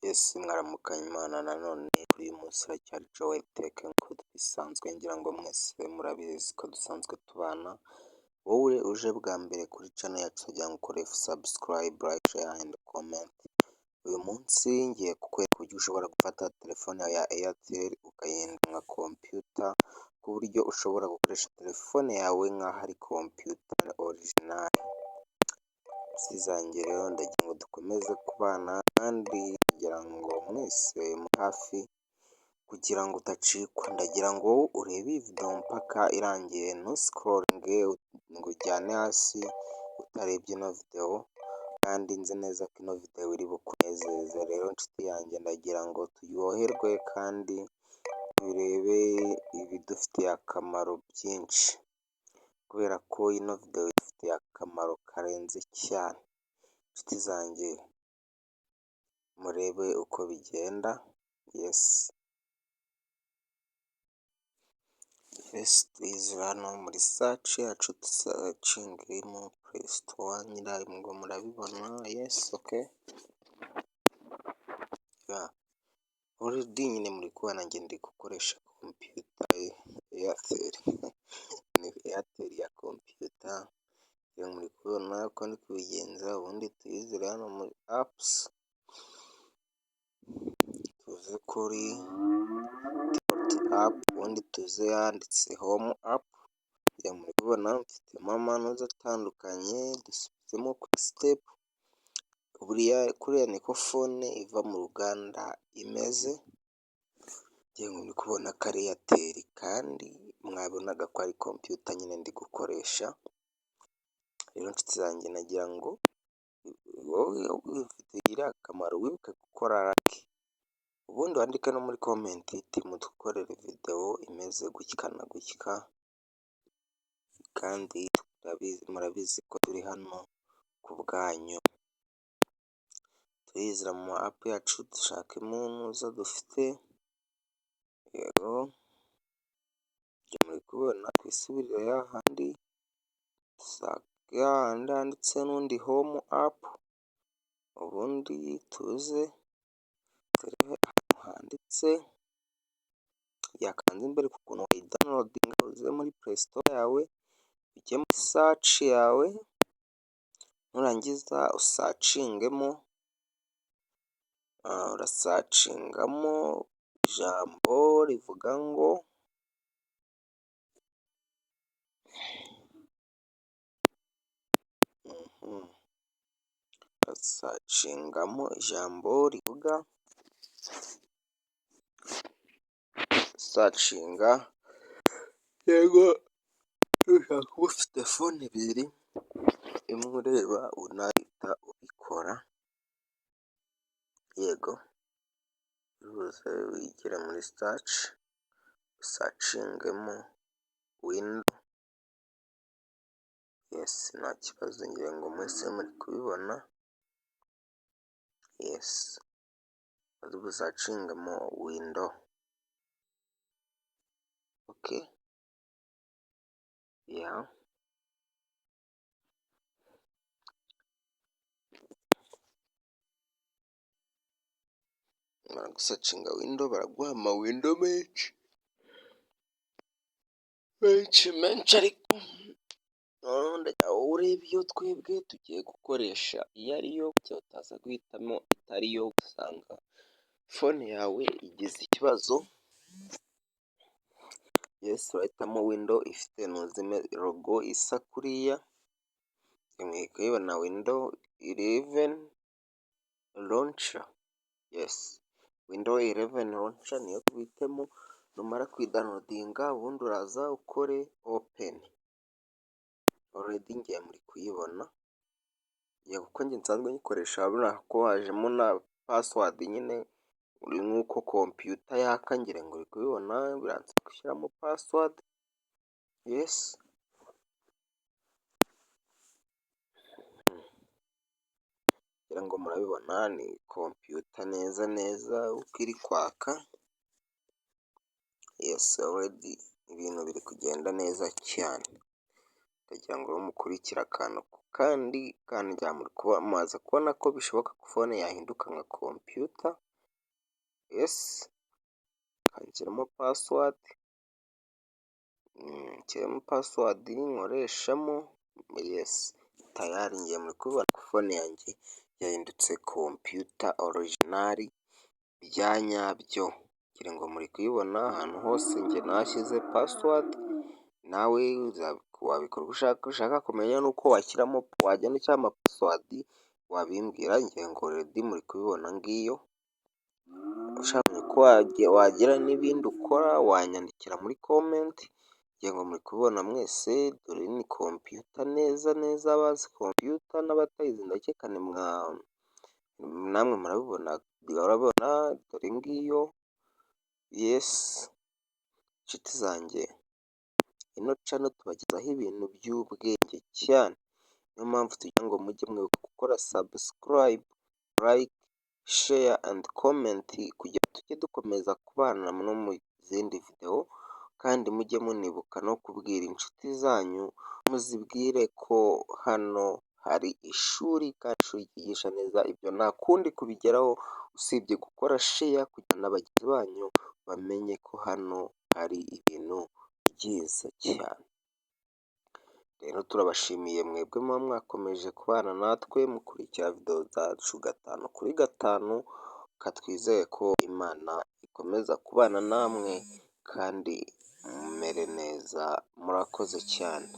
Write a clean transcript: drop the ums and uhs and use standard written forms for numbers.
Ese mwaramukanye Imana nanone kuri uyu munsi haracyari Joel Tech nk'uko bisanzwe ngira ngo mwese murabizi ko dusanzwe tubana, wowe uje bwa mbere kuri channel yacu kugira ngo ukore subscribe, like, share and comment. Uyu munsi ngiye kukwereka uburyo ushobora gufata telefone ya Airtel ukayihindura nka computer, ku buryo ushobora gukoresha telefone yawe nk'aho ari computer original. Zanjye rero ndagira ngo dukomeze kubana kandi kugira ngo mwese muri hafi kugira ngo udacikwa, ndagira ngo urebe iyi video mpaka irangiye, ntuscrollinge ngo ujyane hasi utarebye ino video, kandi nzi neza ko ino video iri bukunezeze. Rero nshuti yanjye ndagira ngo turyoherwe kandi turebe ibidufitiye akamaro byinshi, kubera ko ino video idufitiye akamaro karenze cyane. Inshuti zanjye murebe uko bigenda. Twize hano muri search yacu, dusacinge mu Play Store, ngo murabibona. Already nyine muri kubona njye ndi gukoresha computer Airtel ni Airtel ya computer, muri kubona uko ndi kubigenza. Ubundi tuyizere hano muri apps, tuze kuri app, ubundi tuze handitse home app. Muri kubona mfitemo amanuza atandukanye, dusubizemo quick step. Kuriya niko phone iva mu ruganda imeze. Muri kubona ko ari Airtel kandi mwabonaga ko ari computer nyine ndi gukoresha. Rero nshuti zanjye nagira ngo wowe bifitiye akamaro wibuke gukora like, ubundi wandike no muri comment uti mudukorere video imeze gutya na gutya, kandi murabizi ko turi hano ku bwanyu. Turizera mu app yacu, dushaka imunuza dufite. Yego muri kubona twisubirire hahandi, hahandi handitse n'undi home app, ubundi tuze turebe ahantu handitse yakanze imbere ku kuntu wayidownloadinga. Uze muri Play Store yawe, ujye muri search yawe, nurangiza usacingemo, urasacingamo ijambo rivuga ngo urasacingamo ijambo rivuga sacinga. Yego ushaka kuba ufite phone ebyiri, imwe ureba unahita ubikora. Yego uze wigire muri search, usacingemo window. Nta kibazo, ngira ngo mwese muri kubibona. Usacingemo window. Gusacinga window baraguha ama window menshi ariko ndagira ngo urebe iyo twebwe tugiye gukoresha iyo ariyo, kugira utaza guhitamo itariyo ugasanga phone yawe igize ikibazo. Urahitamo window ifite logo isa kuriya, muri kuyibona window 11 launcher. Window 11 launcher niyo twitemo. Numara kwidownloadinga ubundi uraza ukore open. Already ngiye muri kuyibona, kuko njye nsanzwe nyikoresha. Urabona ko hajemo na password nyine, uri nk'uko computer yaka, ngira ngo uri kubibona biransaba gushyiramo password. Ngira ngo murabibona ni computer neza uko iri kwaka. Already ibintu biri kugenda neza cyane, ndagira ngo mukurikire akantu kandi muza kubona ko bishoboka ko phone yahinduka nka computer yesi, nshyiramo pasiwadi, nshyiramo pasiwadi nkoreshamo, yesi, tayari ngiye muri kubibona ko fone yanjye yahindutse kompiyuta orijinali bya nyabyo, ngira ngo muri kuyibona ahantu hose njye nahashyize pasiwadi, nawe wabikora uko ushaka kumenya n'uko washyiramo wajyana cyangwa pasiwadi wabimbwira, ngira ngo redi muri kubibona ngiyo, ushaka ko wagira n'ibindi ukora wanyandikira muri komenti, ngira ngo muri kubibona mwese, dore ni kompiyuta neza neza, abazi kompiyuta n'abatayizi ndakeka namwe murabibona, dore ngiyo, yesi, inshuti zanjye, ino cano tubagezaho ibintu by'ubwenge cyane, niyo mpamvu tugira ngo mujye mwibuka gukora sabusikarayibu, layike, sheya andi komenti, kugira tujye dukomeza kubana no mu zindi videwo, kandi mujye munibuka no kubwira inshuti zanyu, muzibwire ko hano hari ishuri kandi ishuri ryigisha neza, ibyo nta kundi kubigeraho usibye gukora sheya kugira na bagenzi banyu bamenye ko hano hari ibintu byiza cyane. Rero turabashimiye mwebwe muba mwakomeje kubana natwe mukurikira videwo zacu 5/5, twizeye ko Imana ikomeza kubana namwe kandi mumere neza, murakoze cyane.